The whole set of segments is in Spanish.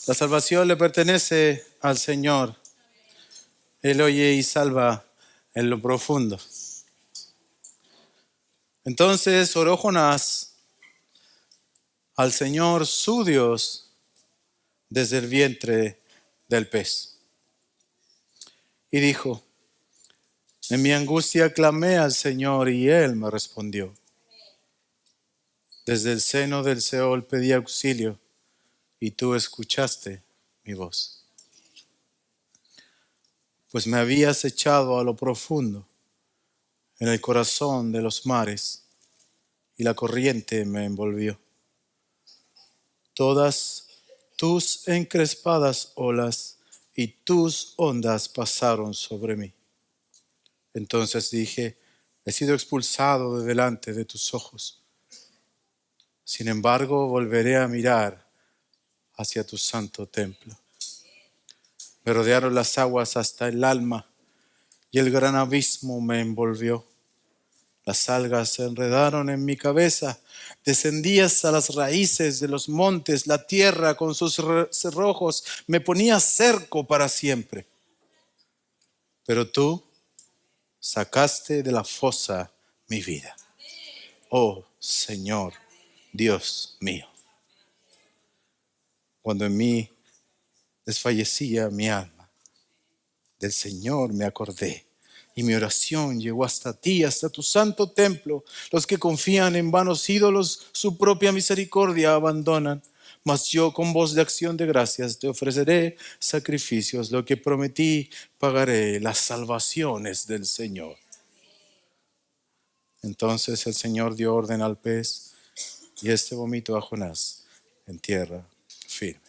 La salvación le pertenece al Señor. Él oye y salva en lo profundo. Entonces oró Jonás al Señor su Dios desde el vientre del pez. Y dijo: en mi angustia clamé al Señor y Él me respondió. Desde el seno del Seol pedí auxilio y tú escuchaste mi voz. Pues me habías echado a lo profundo, en el corazón de los mares, y la corriente me envolvió. Todas tus encrespadas olas y tus ondas pasaron sobre mí. Entonces dije: he sido expulsado de delante de tus ojos. Sin embargo, volveré a mirar hacia tu santo templo. Me rodearon las aguas hasta el alma y el gran abismo me envolvió. Las algas se enredaron en mi cabeza. Descendí hasta las raíces de los montes. La tierra con sus cerrojos me ponía cerco para siempre. Pero tú sacaste de la fosa mi vida. Oh Señor, Dios mío. Cuando en mí desfallecía mi alma, del Señor me acordé, y mi oración llegó hasta ti, hasta tu santo templo. Los que confían en vanos ídolos, su propia misericordia abandonan. Mas yo con voz de acción de gracias te ofreceré sacrificios. Lo que prometí pagaré, las salvaciones del Señor. Entonces el Señor dio orden al pez, y este vomitó a Jonás en tierra firme.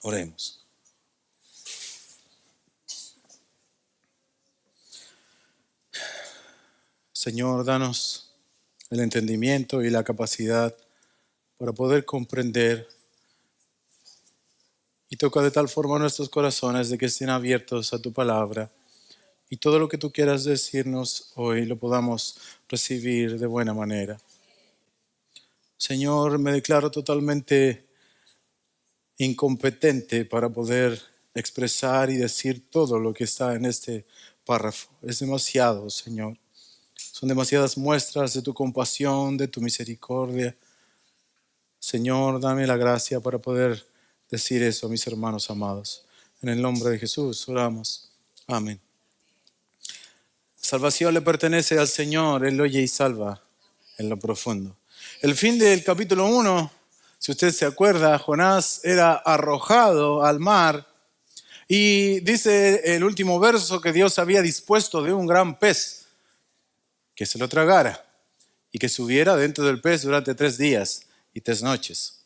Oremos. Señor, danos el entendimiento y la capacidad para poder comprender, y toca de tal forma nuestros corazones de que estén abiertos a tu palabra, y todo lo que tú quieras decirnos hoy lo podamos recibir de buena manera. Señor, me declaro totalmente incompetente para poder expresar y decir todo lo que está en este párrafo. Es demasiado, Señor. Son demasiadas muestras de tu compasión, de tu misericordia. Señor, dame la gracia para poder decir eso a mis hermanos amados. En el nombre de Jesús oramos. Amén. Salvación le pertenece al Señor. Él oye y salva en lo profundo. El fin del capítulo 1, si usted se acuerda, Jonás era arrojado al mar y dice el último verso que Dios había dispuesto de un gran pez que se lo tragara y que subiera dentro del pez durante 3 días y 3 noches.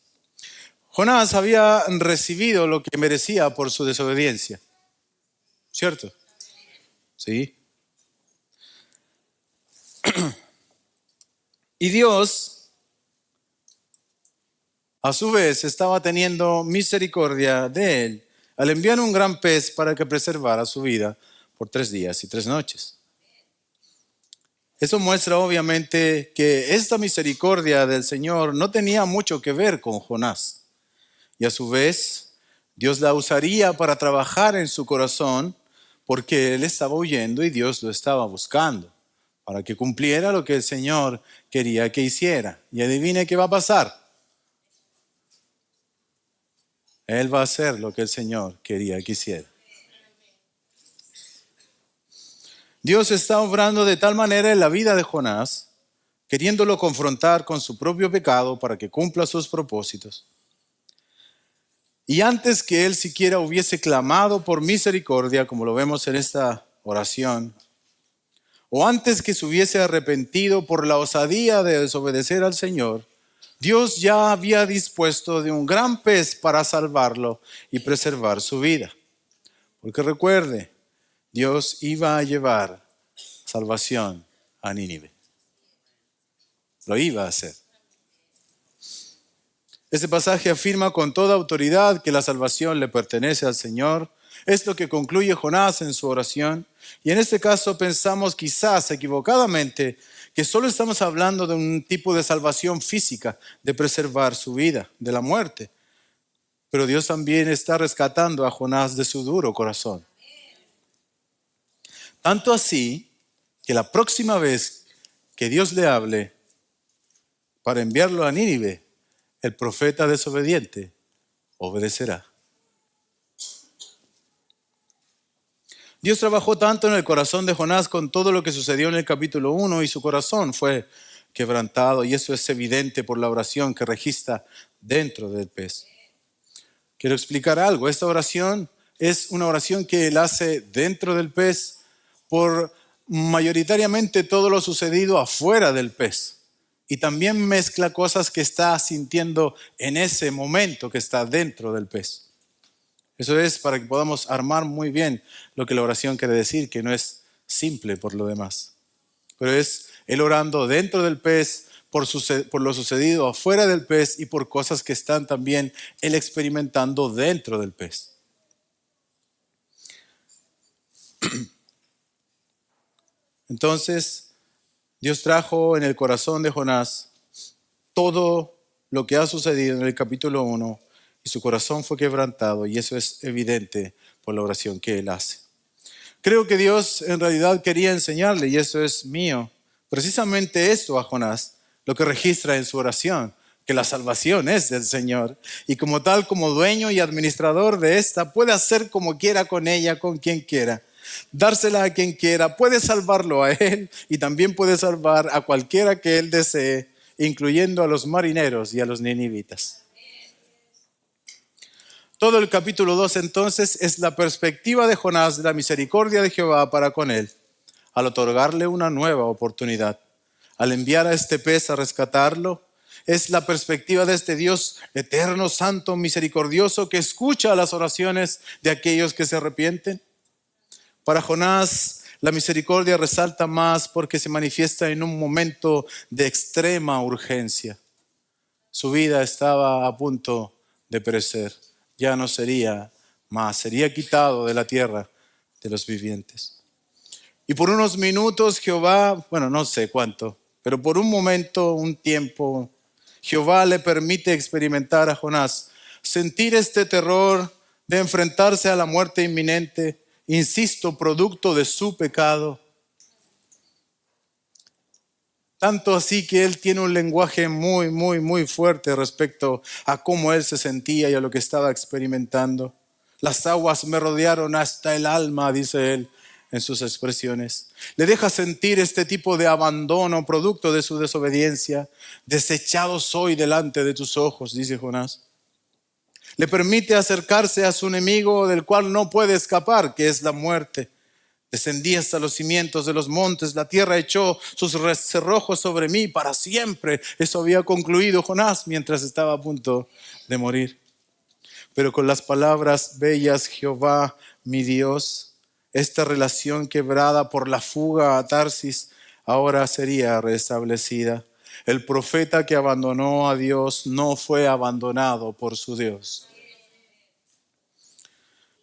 Jonás había recibido lo que merecía por su desobediencia. ¿Cierto? Sí. Y Dios, a su vez, estaba teniendo misericordia de él al enviar un gran pez para que preservara su vida por 3 días y 3 noches. Eso muestra obviamente que esta misericordia del Señor no tenía mucho que ver con Jonás. Y a su vez, Dios la usaría para trabajar en su corazón porque él estaba huyendo y Dios lo estaba buscando para que cumpliera lo que el Señor quería que hiciera. Y adivine qué va a pasar. Él va a hacer lo que el Señor quería que hiciera. Dios está obrando de tal manera en la vida de Jonás, queriéndolo confrontar con su propio pecado para que cumpla sus propósitos. Y antes que él siquiera hubiese clamado por misericordia, como lo vemos en esta oración, o antes que se hubiese arrepentido por la osadía de desobedecer al Señor, Dios ya había dispuesto de un gran pez para salvarlo y preservar su vida. Porque recuerde, Dios iba a llevar salvación a Nínive. Lo iba a hacer. Este pasaje afirma con toda autoridad que la salvación le pertenece al Señor. Es lo que concluye Jonás en su oración. Y en este caso pensamos quizás equivocadamente que solo estamos hablando de un tipo de salvación física, de preservar su vida de la muerte. Pero Dios también está rescatando a Jonás de su duro corazón. Tanto así que la próxima vez que Dios le hable para enviarlo a Nínive, el profeta desobediente obedecerá. Dios trabajó tanto en el corazón de Jonás con todo lo que sucedió en el capítulo 1 y su corazón fue quebrantado, y eso es evidente por la oración que registra dentro del pez. Quiero explicar algo. Esta oración es una oración que él hace dentro del pez por mayoritariamente todo lo sucedido afuera del pez. Y también mezcla cosas que está sintiendo en ese momento que está dentro del pez. Eso es para que podamos armar muy bien lo que la oración quiere decir, que no es simple por lo demás. Pero es él orando dentro del pez por lo sucedido afuera del pez y por cosas que están también él experimentando dentro del pez. Entonces, Dios trajo en el corazón de Jonás todo lo que ha sucedido en el capítulo 1 y su corazón fue quebrantado, y eso es evidente por la oración que él hace. Creo que Dios en realidad quería enseñarle, y eso es mío, precisamente esto a Jonás, lo que registra en su oración, que la salvación es del Señor, y como tal, como dueño y administrador de esta, puede hacer como quiera con ella, con quien quiera, dársela a quien quiera, puede salvarlo a él y también puede salvar a cualquiera que él desee, incluyendo a los marineros y a los ninivitas. Todo el capítulo 2 entonces es la perspectiva de Jonás de la misericordia de Jehová para con él, al otorgarle una nueva oportunidad, al enviar a este pez a rescatarlo. Es la perspectiva de este Dios eterno, santo, misericordioso, que escucha las oraciones de aquellos que se arrepienten. Para Jonás, la misericordia resalta más porque se manifiesta en un momento de extrema urgencia. Su vida estaba a punto de perecer. Ya no sería más, sería quitado de la tierra de los vivientes. Y por unos minutos Jehová, no sé cuánto, pero por un momento, un tiempo, Jehová le permite experimentar a Jonás, sentir este terror de enfrentarse a la muerte inminente, insisto, producto de su pecado. Tanto así que él tiene un lenguaje muy fuerte respecto a cómo él se sentía y a lo que estaba experimentando. Las aguas me rodearon hasta el alma, dice él en sus expresiones. Le deja sentir este tipo de abandono producto de su desobediencia. Desechado soy delante de tus ojos, dice Jonás. Le permite acercarse a su enemigo del cual no puede escapar, que es la muerte. Descendí hasta los cimientos de los montes, la tierra echó sus cerrojos sobre mí para siempre. Eso había concluido Jonás mientras estaba a punto de morir. Pero con las palabras bellas, Jehová, mi Dios, esta relación quebrada por la fuga a Tarsis ahora sería restablecida. El profeta que abandonó a Dios no fue abandonado por su Dios.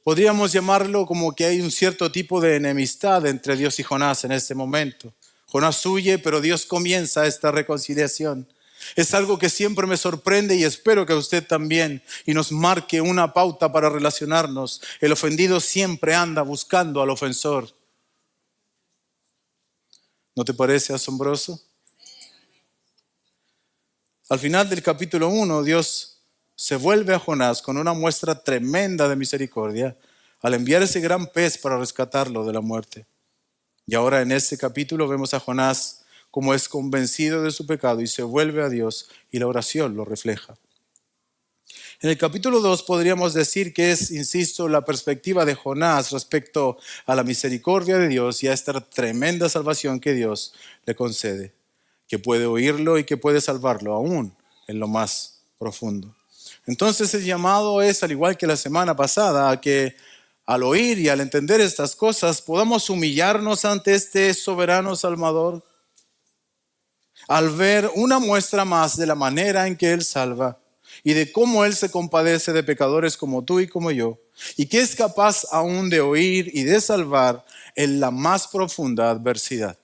Podríamos llamarlo como que hay un cierto tipo de enemistad entre Dios y Jonás en este momento. Jonás huye, pero Dios comienza esta reconciliación. Es algo que siempre me sorprende y espero que a usted también, y nos marque una pauta para relacionarnos. El ofendido siempre anda buscando al ofensor. ¿No te parece asombroso? Al final del capítulo 1, Dios se vuelve a Jonás con una muestra tremenda de misericordia al enviar ese gran pez para rescatarlo de la muerte. Y ahora en este capítulo vemos a Jonás como es convencido de su pecado y se vuelve a Dios, y la oración lo refleja. En el capítulo 2 podríamos decir que es, insisto, la perspectiva de Jonás respecto a la misericordia de Dios y a esta tremenda salvación que Dios le concede, que puede oírlo y que puede salvarlo aún en lo más profundo. Entonces el llamado es, al igual que la semana pasada, a que al oír y al entender estas cosas podamos humillarnos ante este soberano Salvador, al ver una muestra más de la manera en que Él salva y de cómo Él se compadece de pecadores como tú y como yo, y que es capaz aún de oír y de salvar en la más profunda adversidad.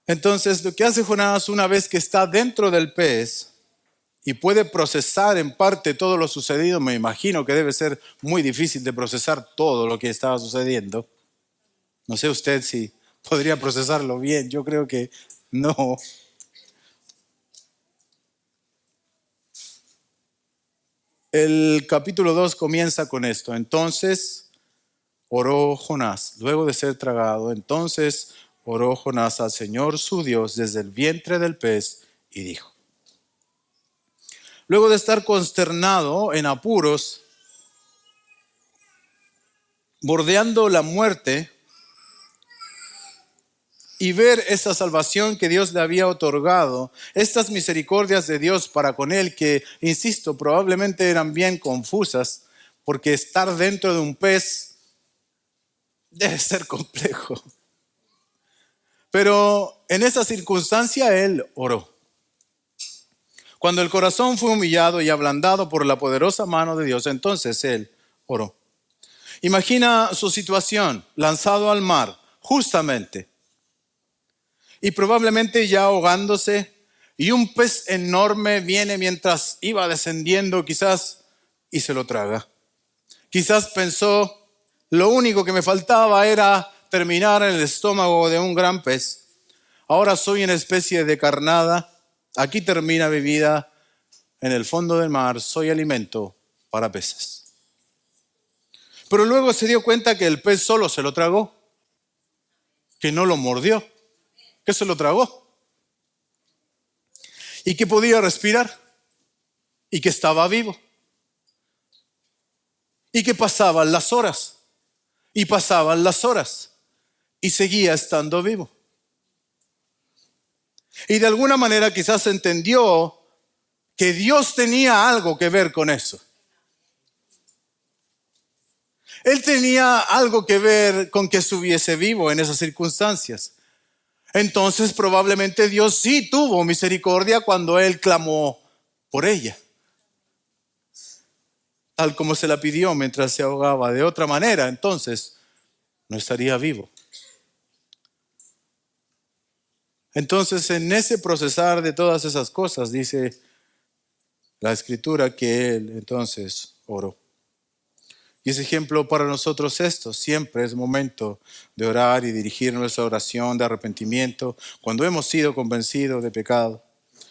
Entonces, lo que hace Jonás una vez que está dentro del pez y puede procesar en parte todo lo sucedido. Me imagino que debe ser muy difícil de procesar todo lo que estaba sucediendo. No sé usted si podría procesarlo bien, yo creo que no. El capítulo 2 comienza con esto. Entonces oró Jonás, luego de ser tragado. Entonces oró Jonás al Señor su Dios desde el vientre del pez y dijo: luego de estar consternado, en apuros, bordeando la muerte, y ver esa salvación que Dios le había otorgado, estas misericordias de Dios para con él, que, insisto, probablemente eran bien confusas, porque estar dentro de un pez debe ser complejo. Pero en esa circunstancia él oró. Cuando el corazón fue humillado y ablandado por la poderosa mano de Dios, entonces él oró. Imagina su situación, lanzado al mar, justamente, y probablemente ya ahogándose, y un pez enorme viene mientras iba descendiendo quizás y se lo traga. Quizás pensó, lo único que me faltaba era terminar en el estómago de un gran pez. Ahora soy una especie de carnada, aquí termina mi vida, en el fondo del mar soy alimento para peces. Pero luego se dio cuenta que el pez solo se lo tragó, que no lo mordió, que se lo tragó y que podía respirar y que estaba vivo y que pasaban las horas y pasaban las horas y seguía estando vivo. Y de alguna manera quizás entendió que Dios tenía algo que ver con eso. Él tenía algo que ver con que estuviese vivo en esas circunstancias. Entonces probablemente Dios sí tuvo misericordia cuando él clamó por ella, tal como se la pidió mientras se ahogaba. De otra manera, entonces no estaría vivo. Entonces, en ese procesar de todas esas cosas, dice la Escritura que él entonces oró. Y es ejemplo para nosotros esto. Siempre es momento de orar y dirigir nuestra oración de arrepentimiento cuando hemos sido convencidos de pecado.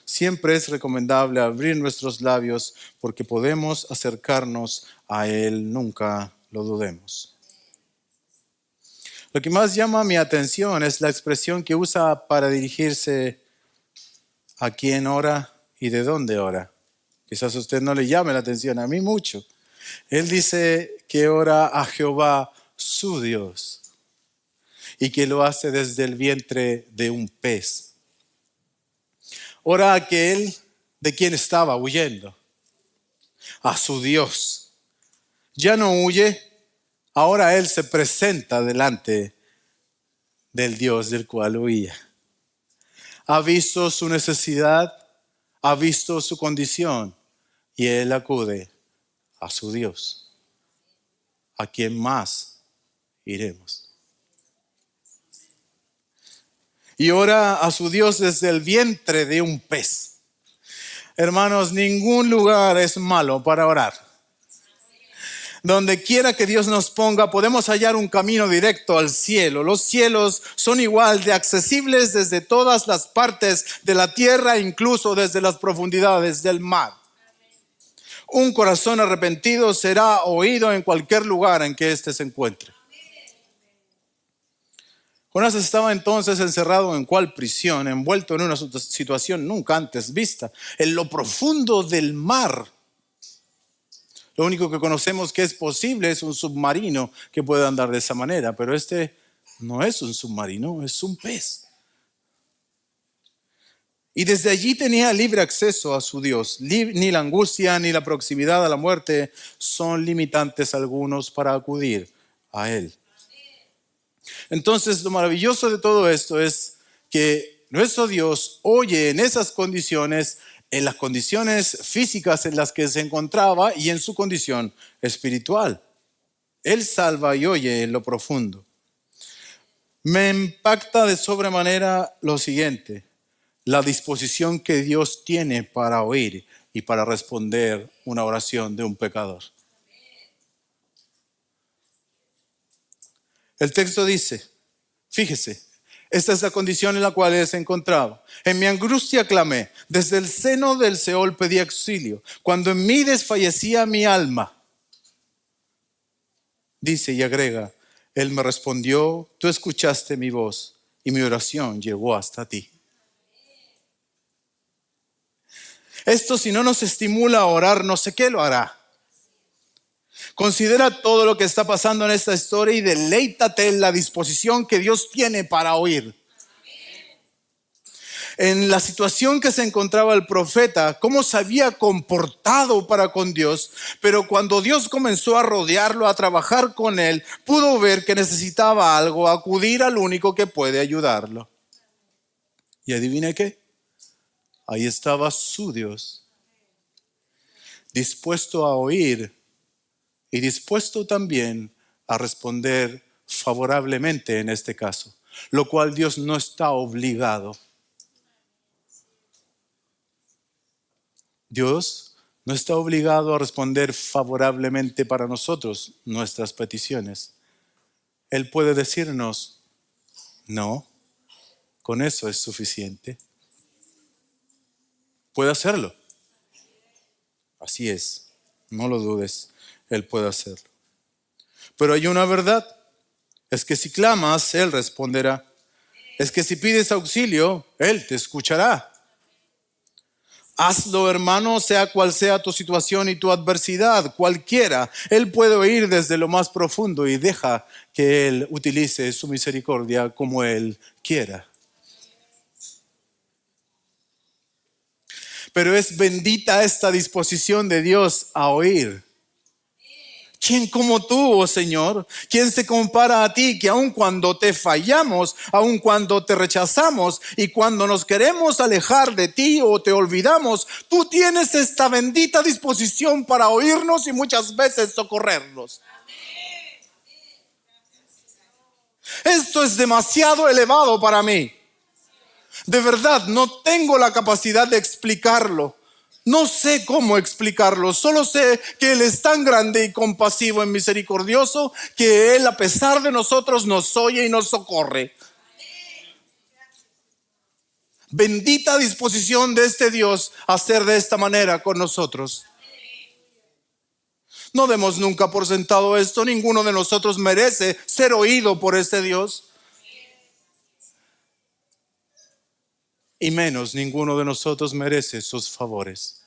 Siempre es recomendable abrir nuestros labios porque podemos acercarnos a Él, nunca lo dudemos. Lo que más llama mi atención es la expresión que usa para dirigirse a quién ora y de dónde ora. Quizás a usted no le llame la atención, a mí mucho. Él dice que ora a Jehová su Dios y que lo hace desde el vientre de un pez. Ora a aquel de quien estaba huyendo, a su Dios. Ya no huye, ahora él se presenta delante del Dios del cual huía. Ha visto su necesidad, ha visto su condición y él acude a su Dios. ¿A quién más iremos? Y ora a su Dios desde el vientre de un pez. Hermanos, ningún lugar es malo para orar. Donde quiera que Dios nos ponga, podemos hallar un camino directo al cielo. Los cielos son igual de accesibles desde todas las partes de la tierra, incluso desde las profundidades del mar. Un corazón arrepentido será oído en cualquier lugar en que éste se encuentre. Jonás estaba entonces encerrado en cuál prisión, envuelto en una situación nunca antes vista, en lo profundo del mar. Lo único que conocemos que es posible es un submarino que puede andar de esa manera, pero este no es un submarino, es un pez. Y desde allí tenía libre acceso a su Dios. Ni la angustia ni la proximidad a la muerte son limitantes algunos para acudir a Él. Entonces, lo maravilloso de todo esto es que nuestro Dios oye en esas condiciones, en las condiciones físicas en las que se encontraba y en su condición espiritual. Él salva y oye en lo profundo. Me impacta de sobremanera lo siguiente: la disposición que Dios tiene para oír y para responder una oración de un pecador. El texto dice, fíjese, esta es la condición en la cual él se encontraba. En mi angustia clamé, desde el seno del Seol pedí auxilio, cuando en mí desfallecía mi alma. Dice y agrega, él me respondió, tú escuchaste mi voz y mi oración llegó hasta ti. Esto, si no nos estimula a orar, no sé qué lo hará. Considera todo lo que está pasando en esta historia y deleítate en la disposición que Dios tiene para oír. En la situación que se encontraba el profeta, cómo se había comportado para con Dios, pero cuando Dios comenzó a rodearlo, a trabajar con él, pudo ver que necesitaba algo, acudir al único que puede ayudarlo. ¿Y adivine qué? Ahí estaba su Dios, dispuesto a oír y dispuesto también a responder favorablemente en este caso, lo cual Dios no está obligado. Dios no está obligado a responder favorablemente para nosotros nuestras peticiones. Él puede decirnos, no, con eso es suficiente. Puede hacerlo. Así es, no lo dudes, Él puede hacerlo. Pero hay una verdad, es que si clamas, Él responderá. Es que si pides auxilio, Él te escuchará. Hazlo, hermano, sea cual sea tu situación y tu adversidad, cualquiera. Él puede oír desde lo más profundo y deja que Él utilice su misericordia como Él quiera. Pero es bendita esta disposición de Dios a oír. ¿Quién como tú, oh Señor? ¿Quién se compara a ti que aun cuando te fallamos, aun cuando te rechazamos y cuando nos queremos alejar de ti o te olvidamos, tú tienes esta bendita disposición para oírnos y muchas veces socorrernos? Esto es demasiado elevado para mí. De verdad, no tengo la capacidad de explicarlo. No sé cómo explicarlo, solo sé que Él es tan grande y compasivo y misericordioso que Él, a pesar de nosotros, nos oye y nos socorre. Bendita disposición de este Dios a hacer de esta manera con nosotros. No demos nunca por sentado esto, ninguno de nosotros merece ser oído por este Dios. Y menos ninguno de nosotros merece sus favores.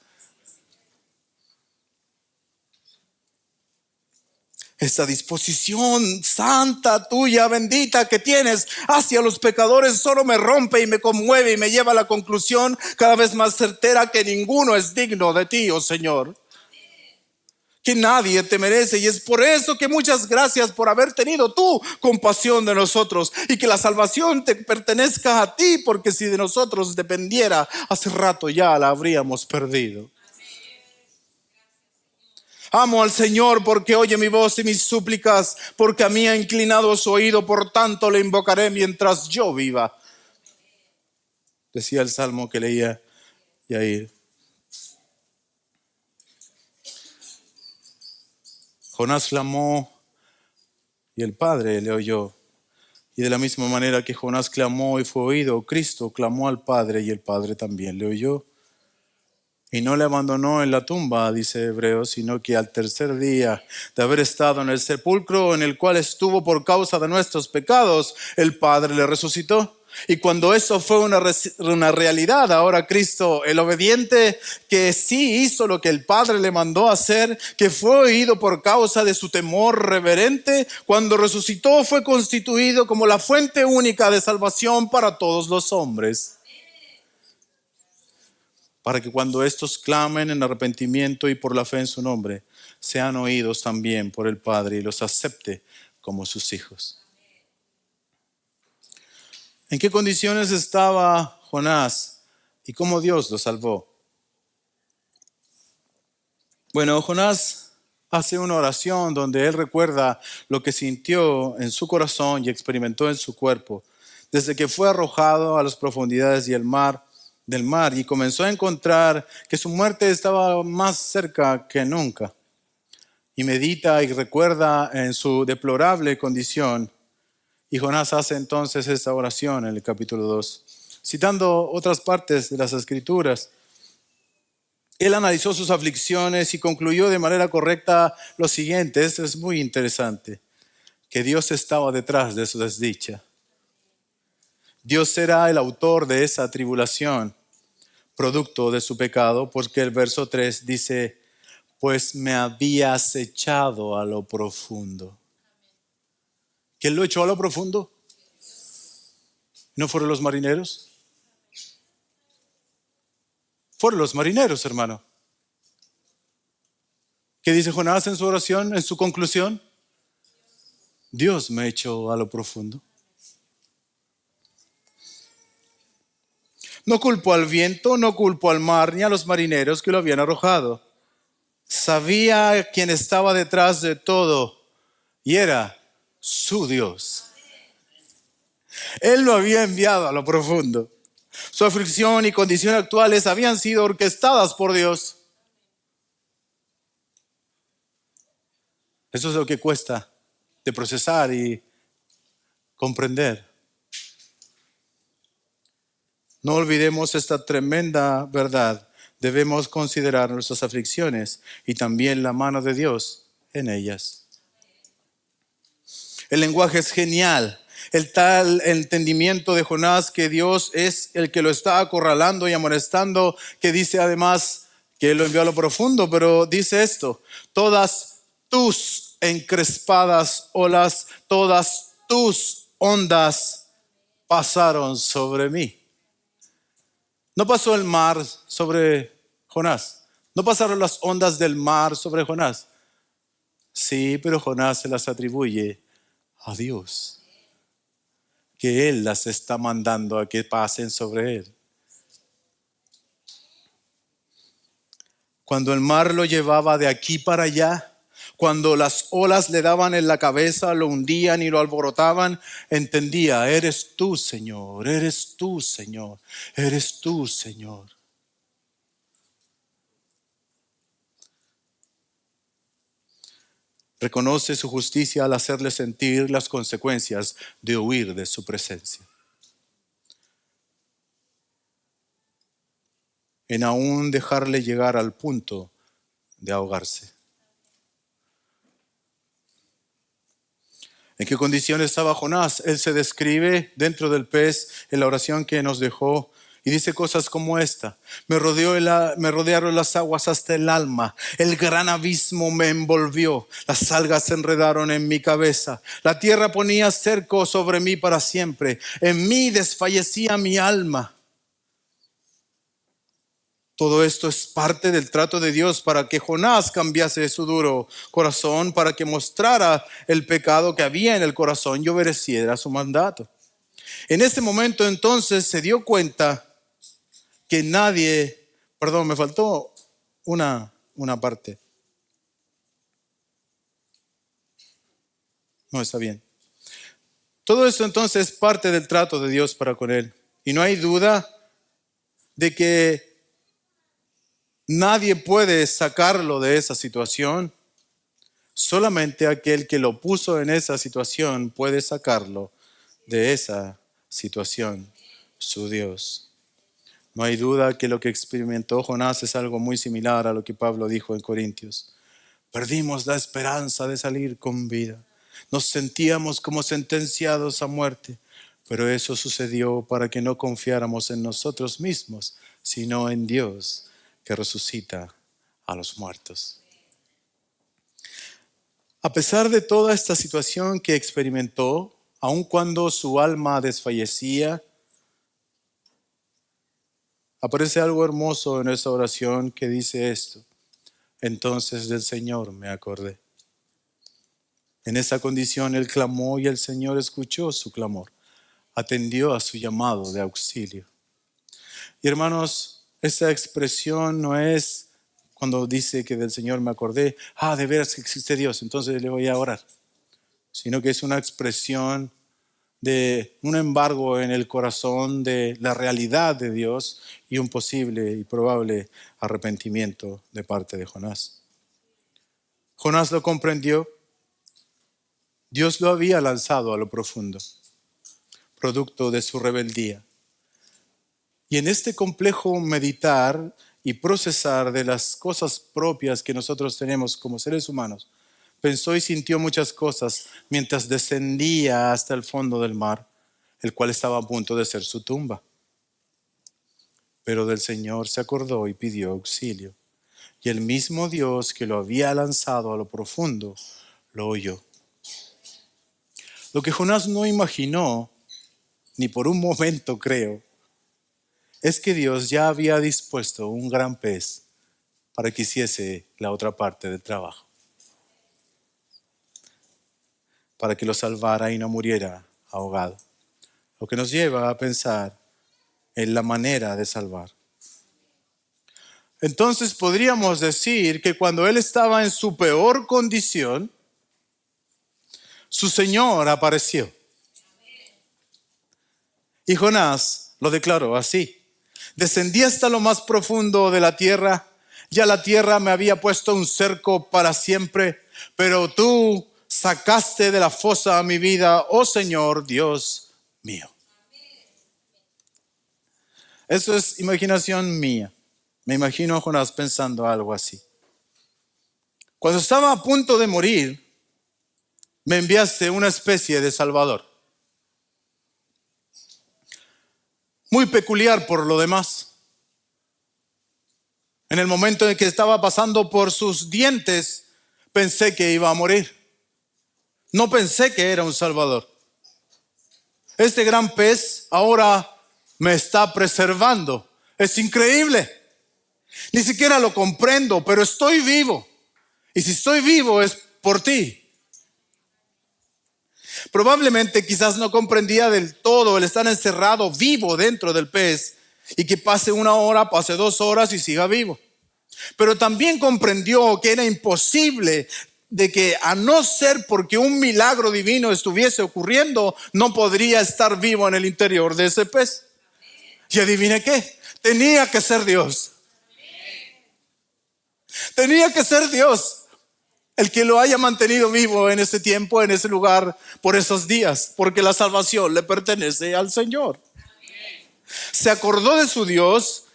Esta disposición santa tuya, bendita que tienes hacia los pecadores solo me rompe y me conmueve y me lleva a la conclusión cada vez más certera que ninguno es digno de ti, oh Señor. Que nadie te merece, y es por eso que muchas gracias por haber tenido tú compasión de nosotros y que la salvación te pertenezca a ti, porque si de nosotros dependiera, hace rato ya la habríamos perdido. Amo al Señor porque oye mi voz y mis súplicas, porque a mí ha inclinado su oído, por tanto le invocaré mientras yo viva. Decía el salmo que leía Yair. Jonás clamó y el Padre le oyó. Y de la misma manera que Jonás clamó y fue oído, Cristo clamó al Padre y el Padre también le oyó. Y no le abandonó en la tumba, dice Hebreos, sino que al tercer día de haber estado en el sepulcro en el cual estuvo por causa de nuestros pecados, el Padre le resucitó. Y cuando eso fue una realidad, ahora Cristo, el obediente, que sí hizo lo que el Padre le mandó hacer, que fue oído por causa de su temor reverente, cuando resucitó fue constituido como la fuente única de salvación para todos los hombres. Para que cuando estos clamen en arrepentimiento y por la fe en su nombre, sean oídos también por el Padre y los acepte como sus hijos. ¿En qué condiciones estaba Jonás y cómo Dios lo salvó? Bueno, Jonás hace una oración donde él recuerda lo que sintió en su corazón y experimentó en su cuerpo desde que fue arrojado a las profundidades y el mar del mar y comenzó a encontrar que su muerte estaba más cerca que nunca. Y medita y recuerda en su deplorable condición. Y Jonás hace entonces esta oración en el capítulo 2, citando otras partes de las Escrituras. Él analizó sus aflicciones y concluyó de manera correcta lo siguiente. Esto es muy interesante, que Dios estaba detrás de su desdicha. Dios era el autor de esa tribulación, producto de su pecado, porque el verso 3 dice, pues me habías echado a lo profundo. ¿Quién lo echó a lo profundo? ¿No fueron los marineros? Fueron los marineros, hermano. ¿Qué dice Jonás en su oración, en su conclusión? Dios me echó a lo profundo. No culpo al viento, no culpo al mar, ni a los marineros que lo habían arrojado. Sabía quién estaba detrás de todo y era su Dios. Él lo había enviado a lo profundo. Su aflicción y condición actuales habían sido orquestadas por Dios. Eso es lo que cuesta de procesar y comprender. No olvidemos esta tremenda verdad. Debemos considerar nuestras aflicciones y también la mano de Dios en ellas. El lenguaje es genial. El tal entendimiento de Jonás que Dios es el que lo está acorralando y amonestando, que dice además que lo envió a lo profundo, pero dice esto: todas tus encrespadas olas, todas tus ondas pasaron sobre mí. No pasó el mar sobre Jonás. No pasaron las ondas del mar sobre Jonás. Sí, pero Jonás se las atribuye a Dios, que Él las está mandando a que pasen sobre él. Cuando el mar lo llevaba de aquí para allá, cuando las olas le daban en la cabeza, lo hundían y lo alborotaban, entendía, eres tú, Señor, eres tú, Señor, eres tú, Señor. Reconoce su justicia al hacerle sentir las consecuencias de huir de su presencia. En aún dejarle llegar al punto de ahogarse. ¿En qué condición estaba Jonás? Él se describe dentro del pez en la oración que nos dejó y dice cosas como esta: me rodearon las aguas hasta el alma, el gran abismo me envolvió, las algas se enredaron en mi cabeza, la tierra ponía cerco sobre mí para siempre, en mí desfallecía mi alma. Todo esto es parte del trato de Dios para que Jonás cambiase su duro corazón, para que mostrara el pecado que había en el corazón y obedeciera su mandato. En ese momento entonces se dio cuenta que me faltó una parte. No, está bien. Todo esto entonces es parte del trato de Dios para con él. Y no hay duda de que nadie puede sacarlo de esa situación. Solamente aquel que lo puso en esa situación puede sacarlo de esa situación, su Dios. No hay duda que lo que experimentó Jonás es algo muy similar a lo que Pablo dijo en Corintios. Perdimos la esperanza de salir con vida. Nos sentíamos como sentenciados a muerte, pero eso sucedió para que no confiáramos en nosotros mismos, sino en Dios, que resucita a los muertos. A pesar de toda esta situación que experimentó, aun cuando su alma desfallecía, aparece algo hermoso en esta oración que dice esto: entonces del Señor me acordé. En esa condición él clamó y el Señor escuchó su clamor, atendió a su llamado de auxilio. Y hermanos, esta expresión no es cuando dice que del Señor me acordé, de veras que existe Dios, entonces le voy a orar. Sino que es una expresión de un embargo en el corazón de la realidad de Dios y un posible y probable arrepentimiento de parte de Jonás. Jonás lo comprendió. Dios lo había lanzado a lo profundo, producto de su rebeldía. Y en este complejo meditar y procesar de las cosas propias que nosotros tenemos como seres humanos, pensó y sintió muchas cosas mientras descendía hasta el fondo del mar, el cual estaba a punto de ser su tumba. Pero del Señor se acordó y pidió auxilio. Y el mismo Dios que lo había lanzado a lo profundo, lo oyó. Lo que Jonás no imaginó, ni por un momento creo, es que Dios ya había dispuesto un gran pez para que hiciese la otra parte del trabajo, para que lo salvara y no muriera ahogado. Lo que nos lleva a pensar en la manera de salvar. Entonces podríamos decir que cuando él estaba en su peor condición, su Señor apareció. Y Jonás lo declaró así: descendí hasta lo más profundo de la tierra, ya la tierra me había puesto un cerco para siempre, pero tú sacaste de la fosa a mi vida, oh Señor, Dios mío. Eso es imaginación mía. Me imagino a Jonás pensando algo así. Cuando estaba a punto de morir, me enviaste una especie de salvador. Muy peculiar por lo demás. En el momento en que estaba pasando por sus dientes, pensé que iba a morir. No pensé que era un salvador. Este gran pez ahora me está preservando. Es increíble. Ni siquiera lo comprendo, pero estoy vivo. Y si estoy vivo es por ti. Probablemente quizás no comprendía del todo el estar encerrado vivo dentro del pez y que pase 1 hora, pase 2 horas y siga vivo. Pero también comprendió que era imposible, de que a no ser porque un milagro divino estuviese ocurriendo, no podría estar vivo en el interior de ese pez. Y adivine qué, tenía que ser Dios. Tenía que ser Dios el que lo haya mantenido vivo en ese tiempo, en ese lugar, por esos días, porque la salvación le pertenece al Señor. Se acordó de su Dios,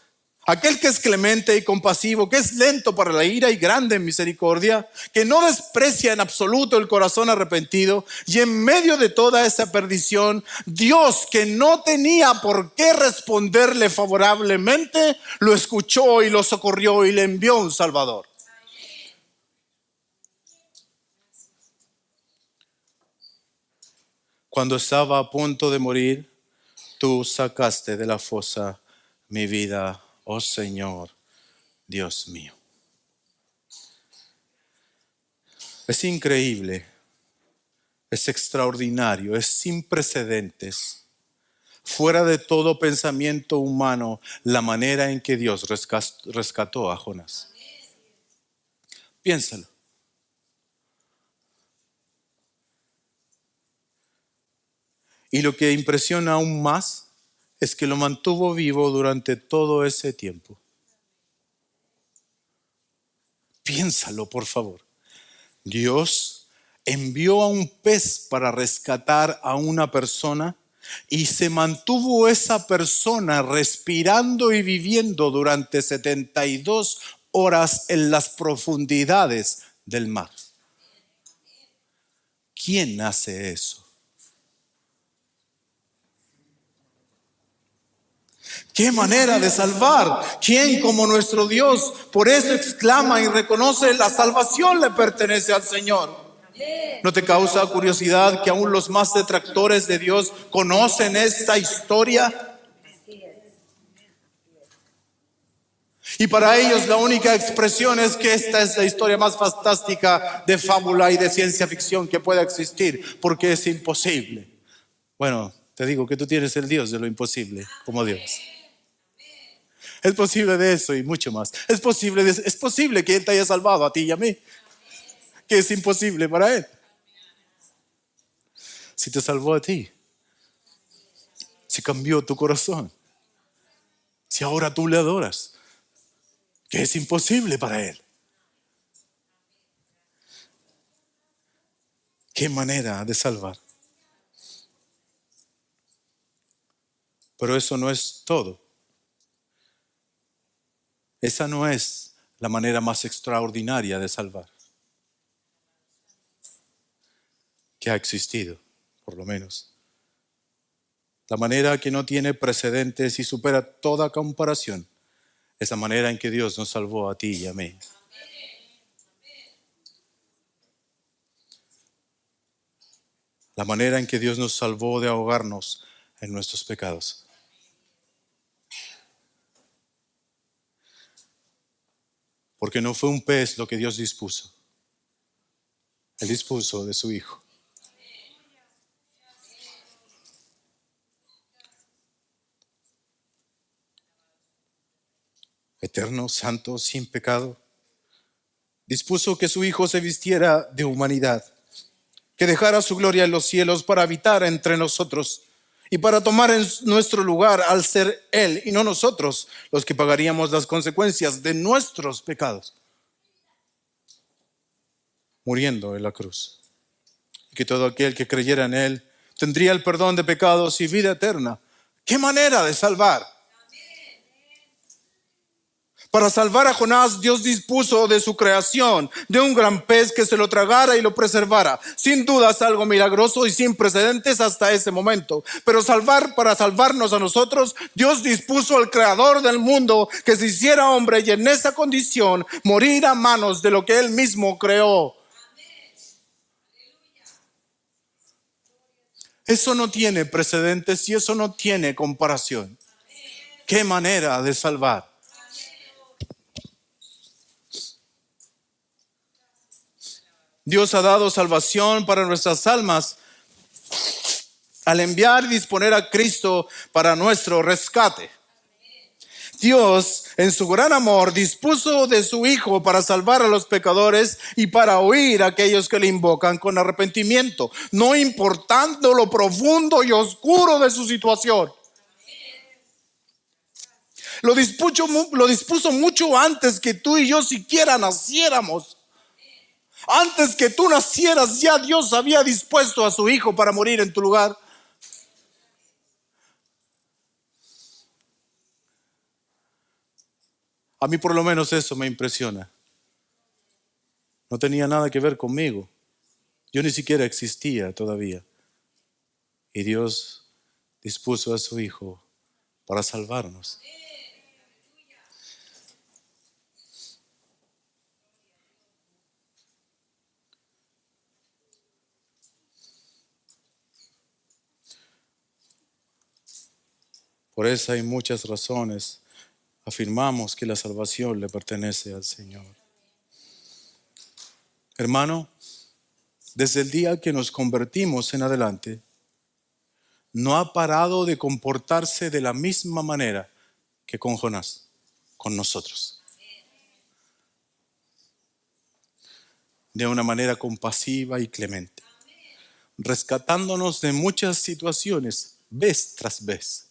aquel que es clemente y compasivo, que es lento para la ira y grande en misericordia, que no desprecia en absoluto el corazón arrepentido, y en medio de toda esa perdición, Dios, que no tenía por qué responderle favorablemente, lo escuchó y lo socorrió y le envió un Salvador. Cuando estaba a punto de morir, tú sacaste de la fosa mi vida, oh Señor, Dios mío. Es increíble, es extraordinario, es sin precedentes, fuera de todo pensamiento humano, la manera en que Dios rescató a Jonás. Piénsalo. Y lo que impresiona aún más es que lo mantuvo vivo durante todo ese tiempo. Piénsalo, por favor. Dios envió a un pez para rescatar a una persona y se mantuvo esa persona respirando y viviendo durante 72 horas en las profundidades del mar. ¿Quién hace eso? ¡Qué manera de salvar! ¿Quién como nuestro Dios? Por eso exclama y reconoce: la salvación le pertenece al Señor. ¿No te causa curiosidad que aún los más detractores de Dios conocen esta historia? Y para ellos la única expresión es que esta es la historia más fantástica de fábula y de ciencia ficción que pueda existir, porque es imposible. Bueno, te digo que tú tienes el Dios de lo imposible como Dios. Es posible de eso y mucho más. Es posible que Él te haya salvado a ti y a mí, que es imposible para Él. Si te salvó a ti, Si cambió tu corazón. Si ahora tú le adoras. Que es imposible para Él. Qué manera de salvar. Pero eso no es todo. Esa no es la manera más extraordinaria de salvar que ha existido, por lo menos. La manera que no tiene precedentes y supera toda comparación es la manera en que Dios nos salvó a ti y a mí. La manera en que Dios nos salvó de ahogarnos en nuestros pecados. Porque no fue un pez lo que Dios dispuso. Él dispuso de su Hijo. Eterno, santo, sin pecado. Dispuso que su Hijo se vistiera de humanidad, que dejara su gloria en los cielos para habitar entre nosotros y para tomar en nuestro lugar al ser Él y no nosotros los que pagaríamos las consecuencias de nuestros pecados, muriendo en la cruz. Y que todo aquel que creyera en Él tendría el perdón de pecados y vida eterna. ¡Qué manera de salvar! Para salvar a Jonás, Dios dispuso de su creación, de un gran pez que se lo tragara y lo preservara. Sin duda es algo milagroso y sin precedentes hasta ese momento. Pero para salvarnos a nosotros, Dios dispuso al creador del mundo que se hiciera hombre y en esa condición morir a manos de lo que Él mismo creó. Eso no tiene precedentes y eso no tiene comparación. ¡Qué manera de salvar! Dios ha dado salvación para nuestras almas al enviar y disponer a Cristo para nuestro rescate. Dios, en su gran amor, dispuso de su Hijo para salvar a los pecadores y para oír a aquellos que le invocan con arrepentimiento, no importando lo profundo y oscuro de su situación. Lo dispuso mucho antes que tú y yo siquiera naciéramos. Antes que tú nacieras, ya Dios había dispuesto a su Hijo para morir en tu lugar. A mí por lo menos eso me impresiona. No tenía nada que ver conmigo. Yo ni siquiera existía todavía. Y Dios dispuso a su Hijo para salvarnos. Por esa y muchas razones afirmamos que la salvación le pertenece al Señor. Hermano, desde el día que nos convertimos en adelante, no ha parado de comportarse de la misma manera que con Jonás, con nosotros. De una manera compasiva y clemente, rescatándonos de muchas situaciones, vez tras vez.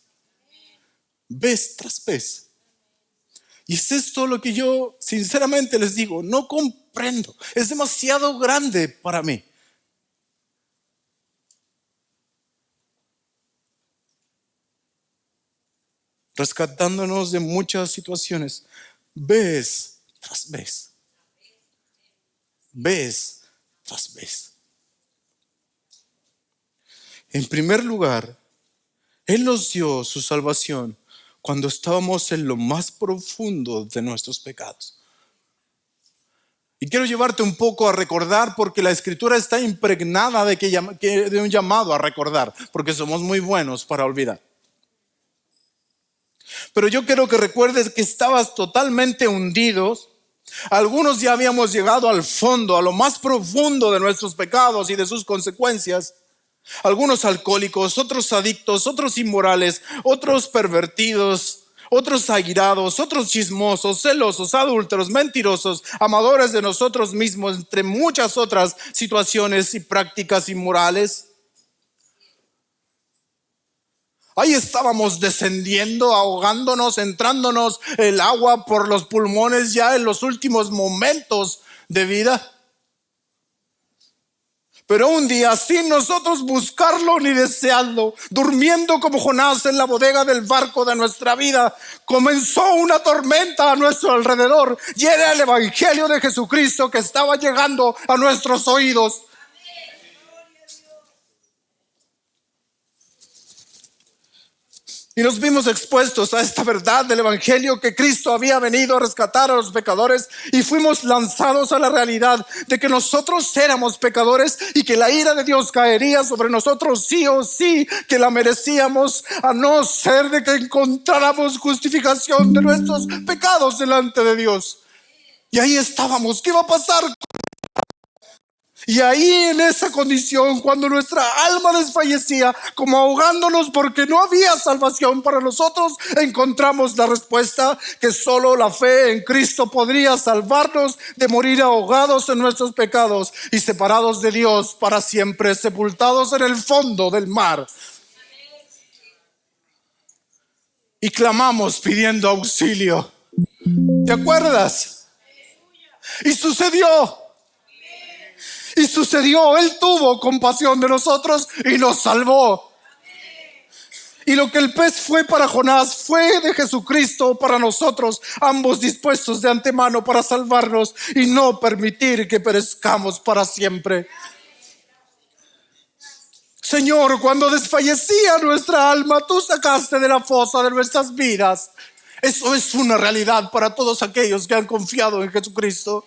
Vez tras vez. Y es esto lo que yo sinceramente les digo, no comprendo. Es demasiado grande para mí. Rescatándonos de muchas situaciones, vez tras vez. Vez tras vez. En primer lugar, Él nos dio su salvación cuando estábamos en lo más profundo de nuestros pecados. Y quiero llevarte un poco a recordar, porque la Escritura está impregnada de un llamado a recordar, porque somos muy buenos para olvidar. Pero yo quiero que recuerdes que estabas totalmente hundidos. Algunos ya habíamos llegado al fondo, a lo más profundo de nuestros pecados y de sus consecuencias. Algunos alcohólicos, otros adictos, otros inmorales, otros pervertidos, otros airados, otros chismosos, celosos, adúlteros, mentirosos, amadores de nosotros mismos, entre muchas otras situaciones y prácticas inmorales. Ahí estábamos descendiendo, ahogándonos, entrándonos el agua por los pulmones ya en los últimos momentos de vida. Pero un día, sin nosotros buscarlo ni desearlo, durmiendo como Jonás en la bodega del barco de nuestra vida, comenzó una tormenta a nuestro alrededor. Y era el evangelio de Jesucristo que estaba llegando a nuestros oídos. Y nos vimos expuestos a esta verdad del evangelio, que Cristo había venido a rescatar a los pecadores, y fuimos lanzados a la realidad de que nosotros éramos pecadores y que la ira de Dios caería sobre nosotros sí o sí, que la merecíamos, a no ser de que encontráramos justificación de nuestros pecados delante de Dios. Y ahí estábamos. ¿Qué iba a pasar? Y ahí, en esa condición, cuando nuestra alma desfallecía, como ahogándonos porque no había salvación para nosotros, encontramos la respuesta: que solo la fe en Cristo podría salvarnos de morir ahogados en nuestros pecados y separados de Dios para siempre, sepultados en el fondo del mar. Y clamamos pidiendo auxilio. ¿Te acuerdas? Y sucedió. Y sucedió, Él tuvo compasión de nosotros y nos salvó. Y lo que el pez fue para Jonás, fue de Jesucristo para nosotros, ambos dispuestos de antemano para salvarnos y no permitir que perezcamos para siempre. Señor, cuando desfallecía nuestra alma, tú sacaste de la fosa de nuestras vidas. Eso es una realidad para todos aquellos que han confiado en Jesucristo.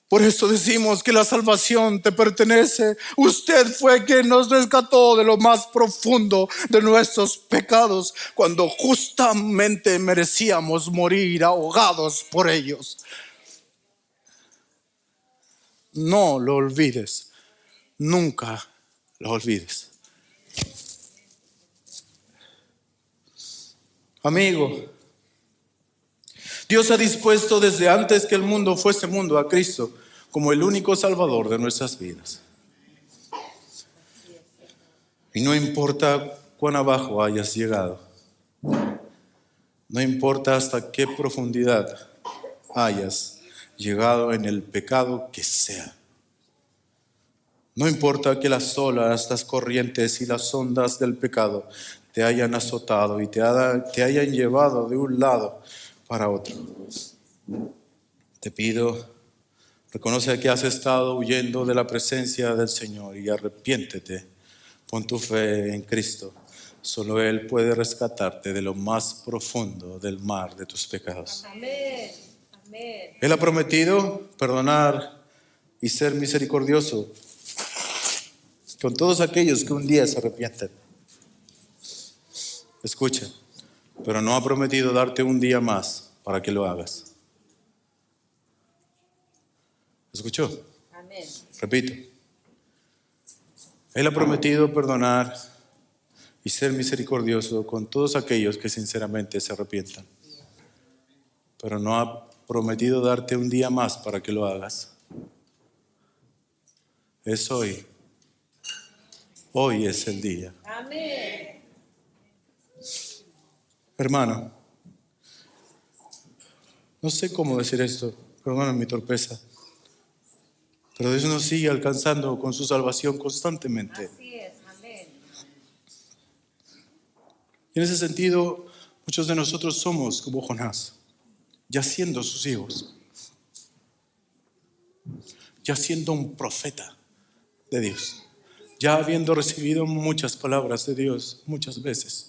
Por eso decimos que la salvación te pertenece. Usted fue quien nos rescató de lo más profundo de nuestros pecados, cuando justamente merecíamos morir ahogados por ellos. No lo olvides. Nunca lo olvides. Amigo, Dios ha dispuesto desde antes que el mundo fuese mundo a Cristo como el único Salvador de nuestras vidas. Y no importa cuán abajo hayas llegado, no importa hasta qué profundidad hayas llegado en el pecado que sea, no importa que las olas, las corrientes y las ondas del pecado te hayan azotado y te hayan llevado de un lado para otro. Te pido, reconoce que has estado huyendo de la presencia del Señor y arrepiéntete. Pon tu fe en Cristo. Solo Él puede rescatarte de lo más profundo del mar de tus pecados. Amén. Amén. Él ha prometido perdonar y ser misericordioso con todos aquellos que un día se arrepienten. Escucha, pero no ha prometido darte un día más para que lo hagas. ¿Escuchó? Amén. Repito. Él ha prometido perdonar y ser misericordioso con todos aquellos que sinceramente se arrepientan. Pero no ha prometido darte un día más para que lo hagas. Es hoy. Hoy es el día. Amén. Hermano, no sé cómo decir esto, perdóname mi torpeza, pero Dios nos sigue alcanzando con su salvación constantemente. Así es. Amén. Y en ese sentido, muchos de nosotros somos como Jonás, ya siendo sus hijos, ya siendo un profeta de Dios, ya habiendo recibido muchas palabras de Dios muchas veces.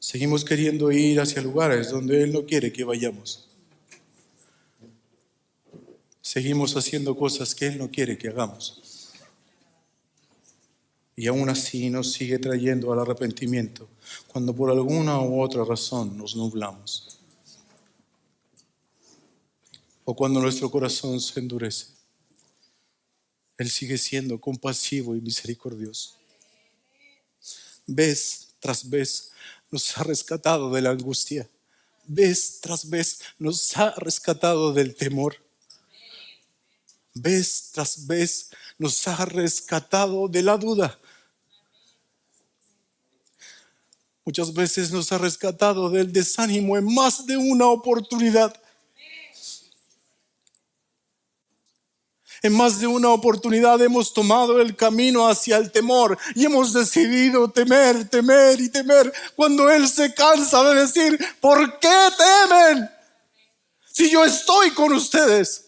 Seguimos queriendo ir hacia lugares donde Él no quiere que vayamos. Seguimos haciendo cosas que Él no quiere que hagamos. Y aún así nos sigue trayendo al arrepentimiento cuando por alguna u otra razón nos nublamos. O cuando nuestro corazón se endurece. Él sigue siendo compasivo y misericordioso. Vez tras vez nos ha rescatado de la angustia. Vez tras vez nos ha rescatado del temor. vez tras vez nos ha rescatado de la duda. Muchas veces nos ha rescatado del desánimo en más de una oportunidad. En más de una oportunidad hemos tomado el camino hacia el temor y hemos decidido temer, temer y temer, cuando Él se cansa de decir: ¿por qué temen? Si yo estoy con ustedes.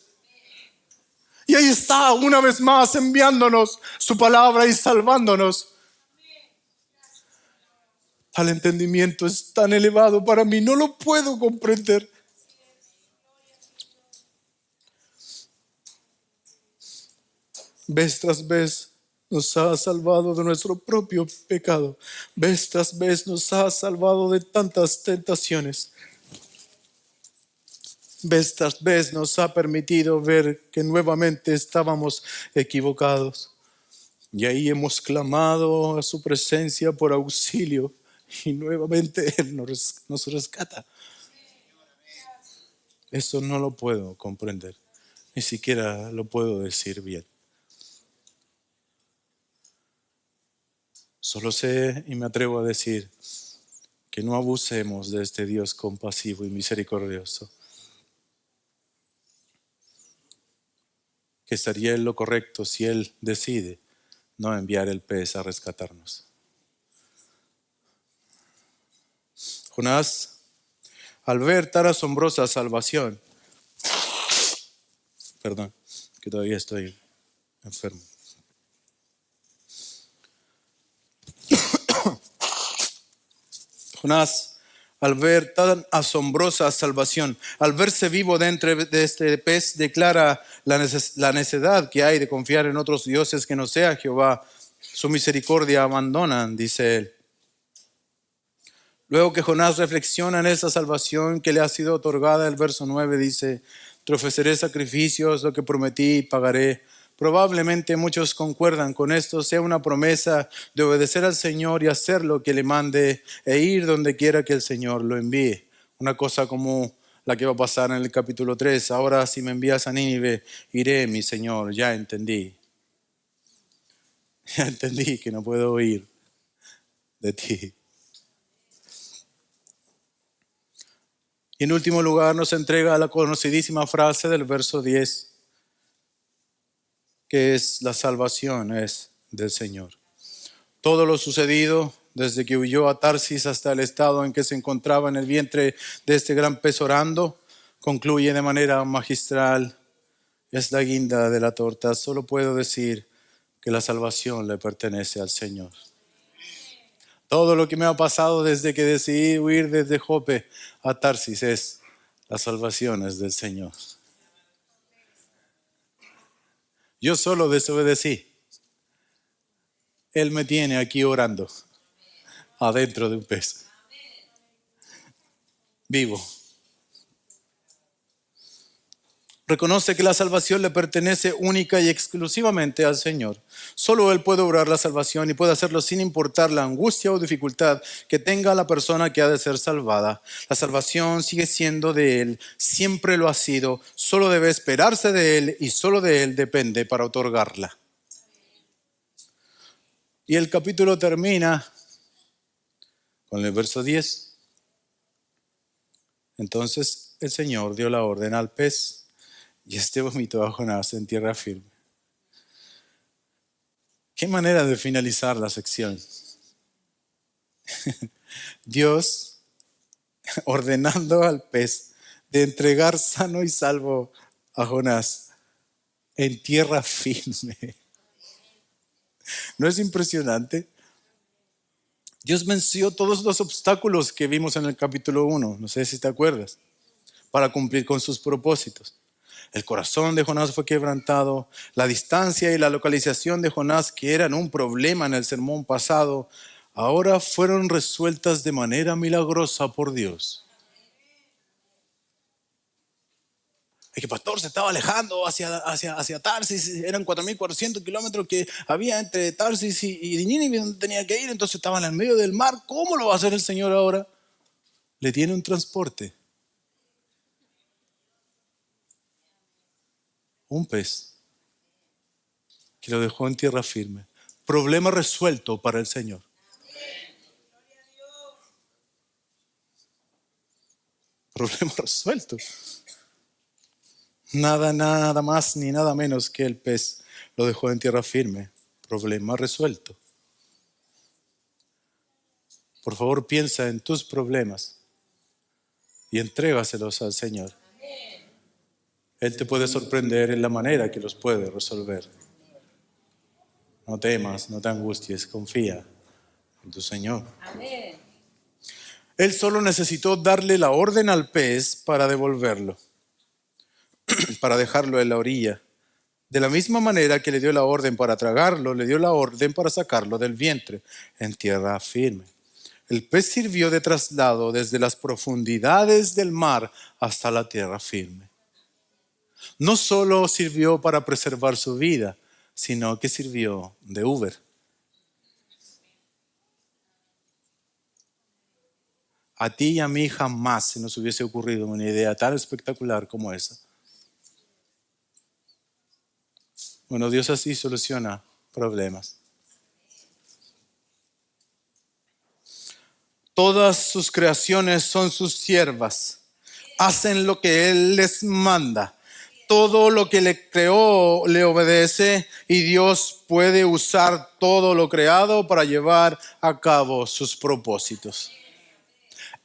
Y ahí está una vez más enviándonos su palabra y salvándonos. Tal entendimiento es tan elevado para mí, no lo puedo comprender. Vez tras vez nos ha salvado de nuestro propio pecado. Vez tras vez nos ha salvado de tantas tentaciones. Vez tras vez nos ha permitido ver que nuevamente estábamos equivocados. Y ahí hemos clamado a su presencia por auxilio. Y nuevamente Él nos rescata. Eso no lo puedo comprender. Ni siquiera lo puedo decir bien. Solo sé y me atrevo a decir que no abusemos de este Dios compasivo y misericordioso. Que estaría en lo correcto si Él decide no enviar el pez a rescatarnos. Jonás, al ver tan asombrosa salvación, perdón, que todavía estoy enfermo. Jonás, al ver tan asombrosa salvación, al verse vivo dentro de este pez, declara la necedad que hay de confiar en otros dioses que no sea Jehová. Su misericordia abandonan, dice él. Luego que Jonás reflexiona en esa salvación que le ha sido otorgada, el verso 9 dice: te ofreceré sacrificios, lo que prometí y pagaré. Probablemente muchos concuerdan con esto, sea una promesa de obedecer al Señor y hacer lo que le mande e ir donde quiera que el Señor lo envíe. Una cosa como la que va a pasar en el capítulo 3. Ahora si me envías a Nínive, iré, mi Señor, ya entendí. Ya entendí que no puedo huir de ti. Y en último lugar nos entrega la conocidísima frase del verso 10, que es: la salvación es del Señor. Todo lo sucedido desde que huyó a Tarsis hasta el estado en que se encontraba en el vientre de este gran pez orando, concluye de manera magistral. Es la guinda de la torta. Solo puedo decir que la salvación le pertenece al Señor. Todo lo que me ha pasado desde que decidí huir desde Jope a Tarsis es: la salvación es del Señor. Yo solo desobedecí. Él me tiene aquí orando, adentro de un pez, vivo. Reconoce que la salvación le pertenece única y exclusivamente al Señor. Solo Él puede obrar la salvación y puede hacerlo sin importar la angustia o dificultad que tenga la persona que ha de ser salvada. La salvación sigue siendo de Él, siempre lo ha sido, solo debe esperarse de Él y solo de Él depende para otorgarla. Y el capítulo termina con el verso 10. Entonces el Señor dio la orden al pez y este vomitó a Jonás en tierra firme. Qué manera de finalizar la sección. Dios ordenando al pez de entregar sano y salvo a Jonás en tierra firme. ¿No es impresionante? Dios venció todos los obstáculos que vimos en el capítulo 1, no sé si te acuerdas, para cumplir con sus propósitos. El corazón de Jonás fue quebrantado. La distancia y la localización de Jonás, que eran un problema en el sermón pasado, ahora fueron resueltas de manera milagrosa por Dios. El pastor se estaba alejando hacia Tarsis. Eran 4.400 kilómetros que había entre Tarsis y Nínive donde tenía que ir. Entonces estaban en medio del mar. ¿Cómo lo va a hacer el Señor ahora? Le tiene un transporte. Un pez que lo dejó en tierra firme. Problema resuelto para el Señor. Problema resuelto. Nada más ni nada menos que el pez lo dejó en tierra firme. Problema resuelto. Por favor, piensa en tus problemas y entrégaselos al Señor. Él te puede sorprender en la manera que los puede resolver. No temas, no te angusties, confía en tu Señor. Amén. Él solo necesitó darle la orden al pez para devolverlo, para dejarlo en la orilla. De la misma manera que le dio la orden para tragarlo, le dio la orden para sacarlo del vientre en tierra firme. El pez sirvió de traslado desde las profundidades del mar hasta la tierra firme. No solo sirvió para preservar su vida, sino que sirvió de Uber. A ti y a mí jamás se nos hubiese ocurrido una idea tan espectacular como esa. Bueno, Dios así soluciona problemas. Todas sus creaciones son sus siervas. Hacen lo que Él les manda. Todo lo que le creó le obedece y Dios puede usar todo lo creado para llevar a cabo sus propósitos.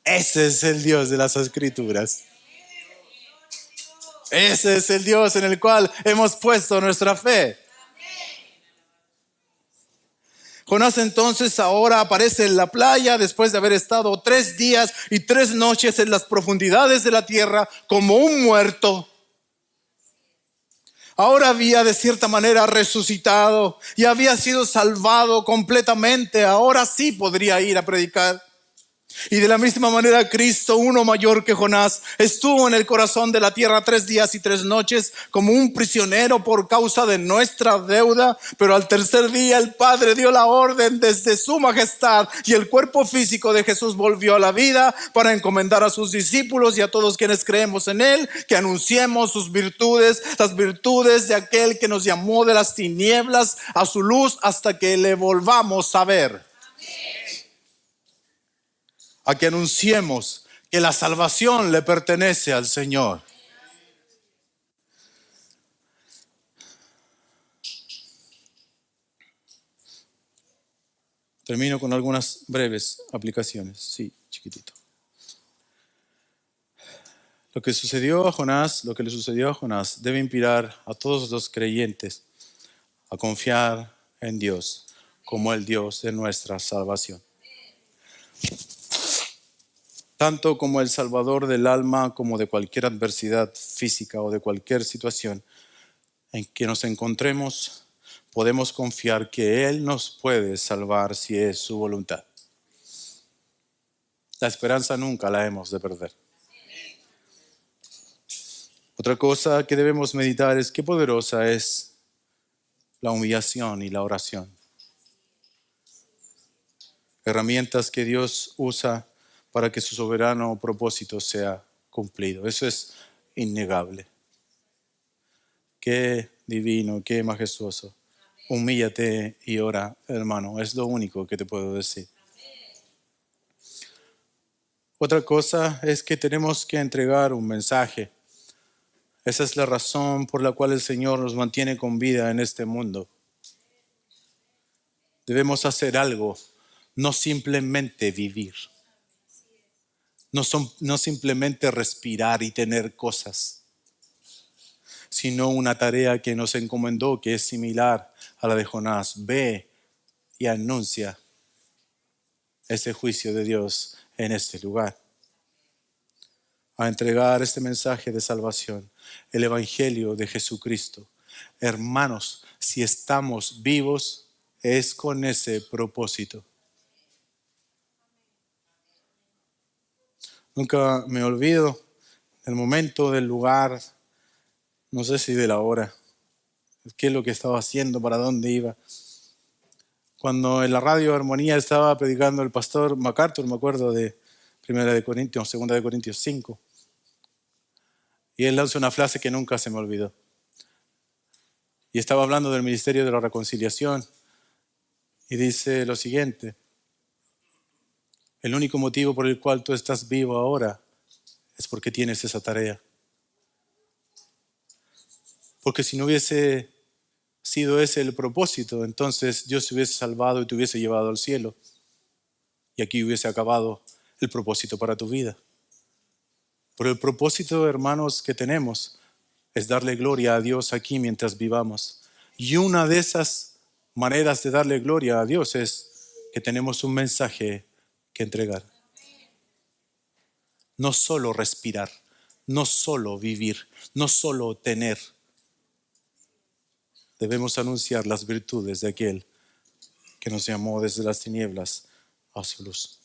Ese es el Dios de las Escrituras. Ese es el Dios en el cual hemos puesto nuestra fe. Jonás entonces ahora aparece en la playa después de haber estado 3 días y 3 noches en las profundidades de la tierra como un muerto. Ahora había de cierta manera resucitado y había sido salvado completamente. Ahora sí podría ir a predicar. Y de la misma manera Cristo, uno mayor que Jonás, estuvo en el corazón de la tierra 3 días y 3 noches como un prisionero por causa de nuestra deuda. Pero al tercer día el Padre dio la orden desde su majestad y el cuerpo físico de Jesús volvió a la vida para encomendar a sus discípulos y a todos quienes creemos en Él que anunciemos sus virtudes, las virtudes de aquel que nos llamó de las tinieblas a su luz hasta que le volvamos a ver. A que anunciemos que la salvación le pertenece al Señor. Termino con algunas breves aplicaciones. Sí, chiquitito. Lo que le sucedió a Jonás debe inspirar a todos los creyentes a confiar en Dios como el Dios de nuestra salvación. Tanto como el Salvador del alma, como de cualquier adversidad física o de cualquier situación en que nos encontremos, podemos confiar que Él nos puede salvar si es su voluntad. La esperanza nunca la hemos de perder. Otra cosa que debemos meditar es qué poderosa es la humillación y la oración. Herramientas que Dios usa para que su soberano propósito sea cumplido. Eso es innegable. Qué divino, qué majestuoso. Humíllate y ora, hermano. Es lo único que te puedo decir. Otra cosa es que tenemos que entregar un mensaje. Esa es la razón por la cual el Señor nos mantiene con vida en este mundo. Debemos hacer algo, no simplemente vivir. No simplemente respirar y tener cosas, sino una tarea que nos encomendó que es similar a la de Jonás. Ve y anuncia ese juicio de Dios en este lugar. A entregar este mensaje de salvación, el Evangelio de Jesucristo. Hermanos, si estamos vivos, es con ese propósito. Nunca me olvido del momento, del lugar, no sé si de la hora, qué es lo que estaba haciendo, para dónde iba. Cuando en la radio Armonía estaba predicando el pastor MacArthur, me acuerdo de 2 de Corintios 5. Y él lanza una frase que nunca se me olvidó. Y estaba hablando del ministerio de la reconciliación. Y dice lo siguiente: el único motivo por el cual tú estás vivo ahora es porque tienes esa tarea. Porque si no hubiese sido ese el propósito, entonces Dios te hubiese salvado y te hubiese llevado al cielo. Y aquí hubiese acabado el propósito para tu vida. Pero el propósito, hermanos, que tenemos es darle gloria a Dios aquí mientras vivamos. Y una de esas maneras de darle gloria a Dios es que tenemos un mensaje que entregar. No solo respirar, no solo vivir, no solo tener. Debemos anunciar las virtudes de aquel que nos llamó desde las tinieblas a su luz.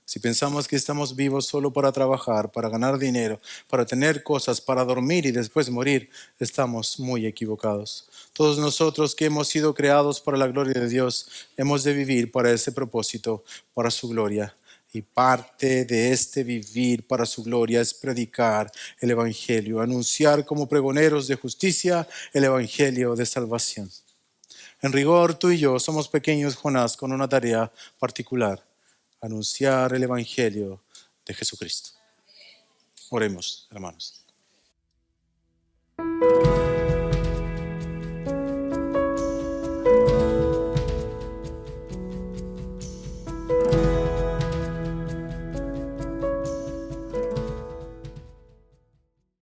Si pensamos que estamos vivos solo para trabajar, para ganar dinero, para tener cosas, para dormir y después morir, estamos muy equivocados. Todos nosotros que hemos sido creados para la gloria de Dios, hemos de vivir para ese propósito, para su gloria. Y parte de este vivir para su gloria es predicar el Evangelio, anunciar como pregoneros de justicia el Evangelio de salvación. En rigor, tú y yo somos pequeños Jonás con una tarea particular: anunciar el Evangelio de Jesucristo. Oremos, hermanos.